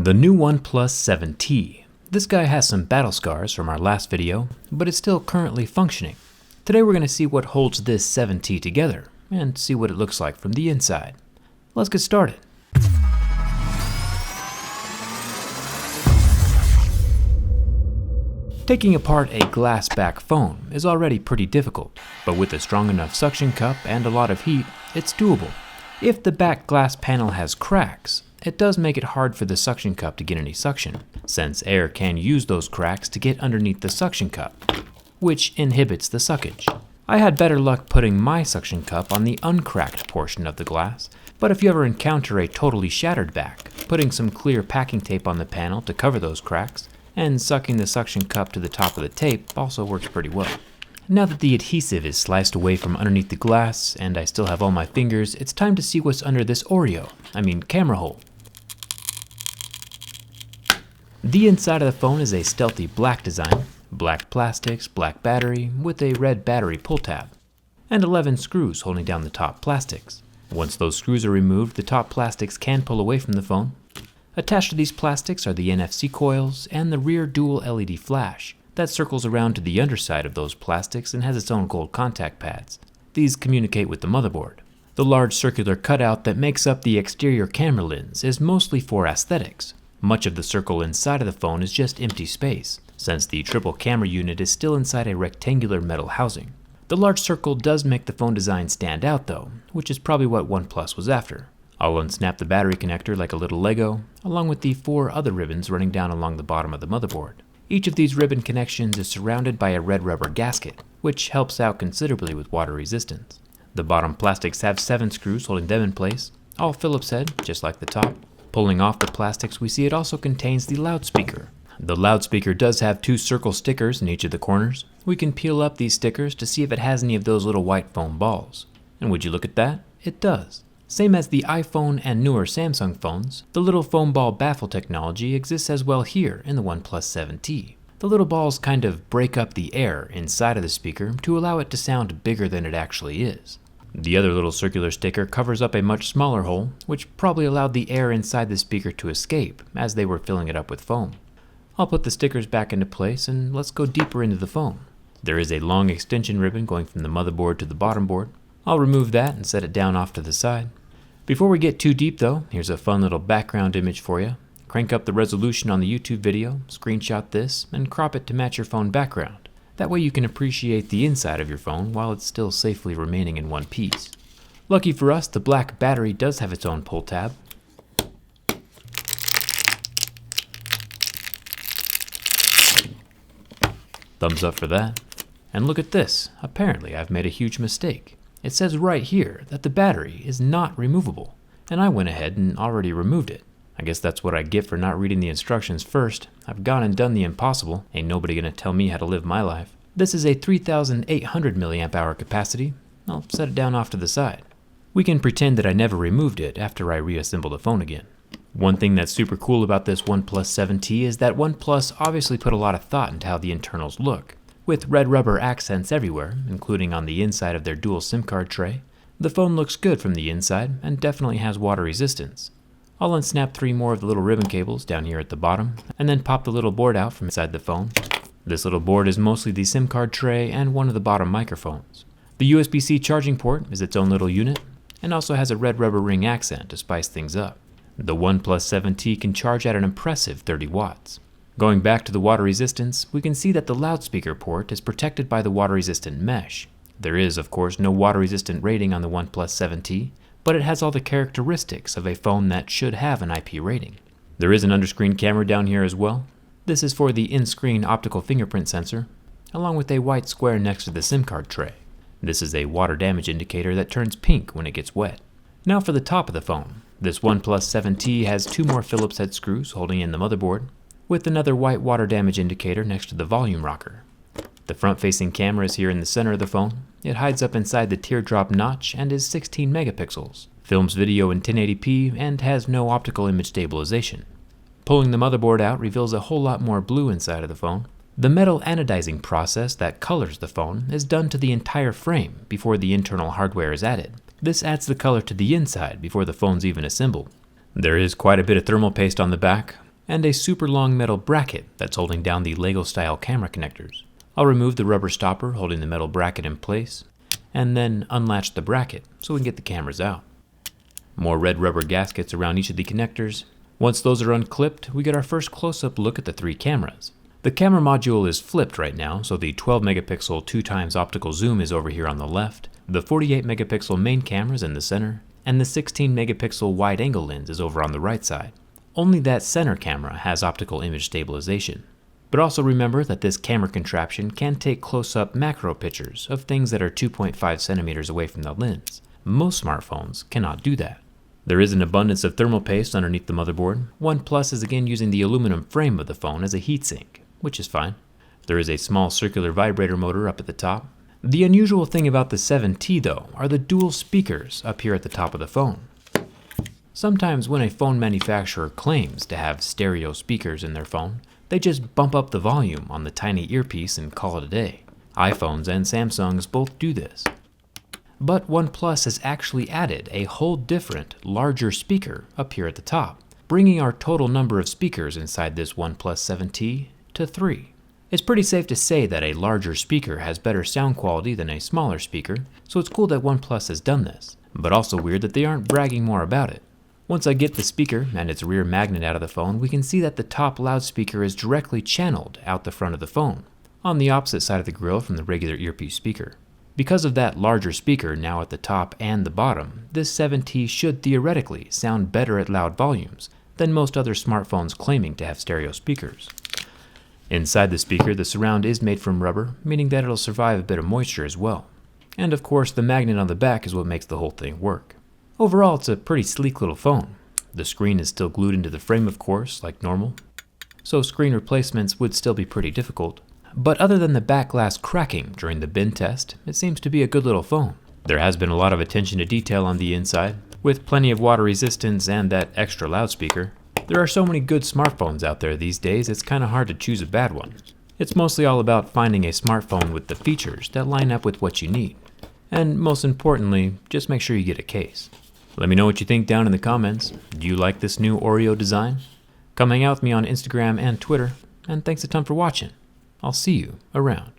The new OnePlus 7T. This guy has some battle scars from our last video, but it's still currently functioning. Today we're going to see what holds this 7T together, and see what it looks like from the inside. Let's get started. Taking apart a glass back phone is already pretty difficult, but with a strong enough suction cup and a lot of heat, it's doable. If the back glass panel has cracks, it does make it hard for the suction cup to get any suction, since air can use those cracks to get underneath the suction cup, which inhibits the suckage. I had better luck putting my suction cup on the uncracked portion of the glass, but if you ever encounter a totally shattered back, putting some clear packing tape on the panel to cover those cracks, and sucking the suction cup to the top of the tape also works pretty well. Now that the adhesive is sliced away from underneath the glass, and I still have all my fingers, it's time to see what's under this camera hole. The inside of the phone is a stealthy black design, black plastics, black battery, with a red battery pull tab, and 11 screws holding down the top plastics. Once those screws are removed, the top plastics can pull away from the phone. Attached to these plastics are the NFC coils and the rear dual LED flash that circles around to the underside of those plastics and has its own gold contact pads. These communicate with the motherboard. The large circular cutout that makes up the exterior camera lens is mostly for aesthetics. Much of the circle inside of the phone is just empty space, since the triple camera unit is still inside a rectangular metal housing. The large circle does make the phone design stand out though, which is probably what OnePlus was after. I'll unsnap the battery connector like a little Lego, along with the 4 other ribbons running down along the bottom of the motherboard. Each of these ribbon connections is surrounded by a red rubber gasket, which helps out considerably with water resistance. The bottom plastics have 7 screws holding them in place, all Phillips head, just like the top. Pulling off the plastics, we see it also contains the loudspeaker. The loudspeaker does have 2 circle stickers in each of the corners. We can peel up these stickers to see if it has any of those little white foam balls. And would you look at that? It does. Same as the iPhone and newer Samsung phones, the little foam ball baffle technology exists as well here in the OnePlus 7T. The little balls kind of break up the air inside of the speaker to allow it to sound bigger than it actually is. The other little circular sticker covers up a much smaller hole, which probably allowed the air inside the speaker to escape as they were filling it up with foam. I'll put the stickers back into place and let's go deeper into the phone. There is a long extension ribbon going from the motherboard to the bottom board. I'll remove that and set it down off to the side. Before we get too deep though, here's a fun little background image for you. Crank up the resolution on the YouTube video, screenshot this, and crop it to match your phone background. That way you can appreciate the inside of your phone while it's still safely remaining in one piece. Lucky for us, the black battery does have its own pull tab. Thumbs up for that. And look at this, apparently I've made a huge mistake. It says right here that the battery is not removable, and I went ahead and already removed it. I guess that's what I get for not reading the instructions first. I've gone and done the impossible. Ain't nobody gonna tell me how to live my life. This is a 3,800 mAh capacity. I'll set it down off to the side. We can pretend that I never removed it after I reassemble the phone again. One thing that's super cool about this OnePlus 7T is that OnePlus obviously put a lot of thought into how the internals look. With red rubber accents everywhere, including on the inside of their dual SIM card tray, the phone looks good from the inside and definitely has water resistance. I'll unsnap 3 more of the little ribbon cables down here at the bottom, and then pop the little board out from inside the phone. This little board is mostly the SIM card tray and one of the bottom microphones. The USB-C charging port is its own little unit, and also has a red rubber ring accent to spice things up. The OnePlus 7T can charge at an impressive 30 watts. Going back to the water resistance, we can see that the loudspeaker port is protected by the water-resistant mesh. There is, of course, no water-resistant rating on the OnePlus 7T, but it has all the characteristics of a phone that should have an IP rating. There is an underscreen camera down here as well. This is for the in-screen optical fingerprint sensor, along with a white square next to the SIM card tray. This is a water damage indicator that turns pink when it gets wet. Now for the top of the phone. This OnePlus 7T has 2 more Phillips head screws holding in the motherboard, with another white water damage indicator next to the volume rocker. The front-facing camera is here in the center of the phone. It hides up inside the teardrop notch and is 16 megapixels, films video in 1080p, and has no optical image stabilization. Pulling the motherboard out reveals a whole lot more blue inside of the phone. The metal anodizing process that colors the phone is done to the entire frame before the internal hardware is added. This adds the color to the inside before the phone's even assembled. There is quite a bit of thermal paste on the back. and a super long metal bracket that's holding down the Lego style camera connectors. I'll remove the rubber stopper holding the metal bracket in place, and then unlatch the bracket so we can get the cameras out. More red rubber gaskets around each of the connectors. Once those are unclipped, we get our first close-up look at the 3 cameras. The camera module is flipped right now, so the 12 megapixel 2x optical zoom is over here on the left, the 48 megapixel main camera is in the center, and the 16 megapixel wide angle lens is over on the right side. Only that center camera has optical image stabilization. But also remember that this camera contraption can take close-up macro pictures of things that are 2.5 centimeters away from the lens. Most smartphones cannot do that. There is an abundance of thermal paste underneath the motherboard. OnePlus is again using the aluminum frame of the phone as a heatsink, which is fine. There is a small circular vibrator motor up at the top. The unusual thing about the 7T though are the dual speakers up here at the top of the phone. Sometimes when a phone manufacturer claims to have stereo speakers in their phone, they just bump up the volume on the tiny earpiece and call it a day. iPhones and Samsungs both do this. But OnePlus has actually added a whole different, larger speaker up here at the top, bringing our total number of speakers inside this OnePlus 7T to 3. It's pretty safe to say that a larger speaker has better sound quality than a smaller speaker, so it's cool that OnePlus has done this, but also weird that they aren't bragging more about it. Once I get the speaker and its rear magnet out of the phone, we can see that the top loudspeaker is directly channeled out the front of the phone, on the opposite side of the grill from the regular earpiece speaker. Because of that larger speaker now at the top and the bottom, this 7T should theoretically sound better at loud volumes than most other smartphones claiming to have stereo speakers. Inside the speaker, the surround is made from rubber, meaning that it'll survive a bit of moisture as well. And of course, the magnet on the back is what makes the whole thing work. Overall, it's a pretty sleek little phone. The screen is still glued into the frame, of course, like normal, so screen replacements would still be pretty difficult. But other than the back glass cracking during the bin test, it seems to be a good little phone. There has been a lot of attention to detail on the inside, with plenty of water resistance and that extra loudspeaker. There are so many good smartphones out there these days, it's kind of hard to choose a bad one. It's mostly all about finding a smartphone with the features that line up with what you need. And most importantly, just make sure you get a case. Let me know what you think down in the comments. Do you like this new Oreo design? Come hang out with me on Instagram and Twitter, and thanks a ton for watching. I'll see you around.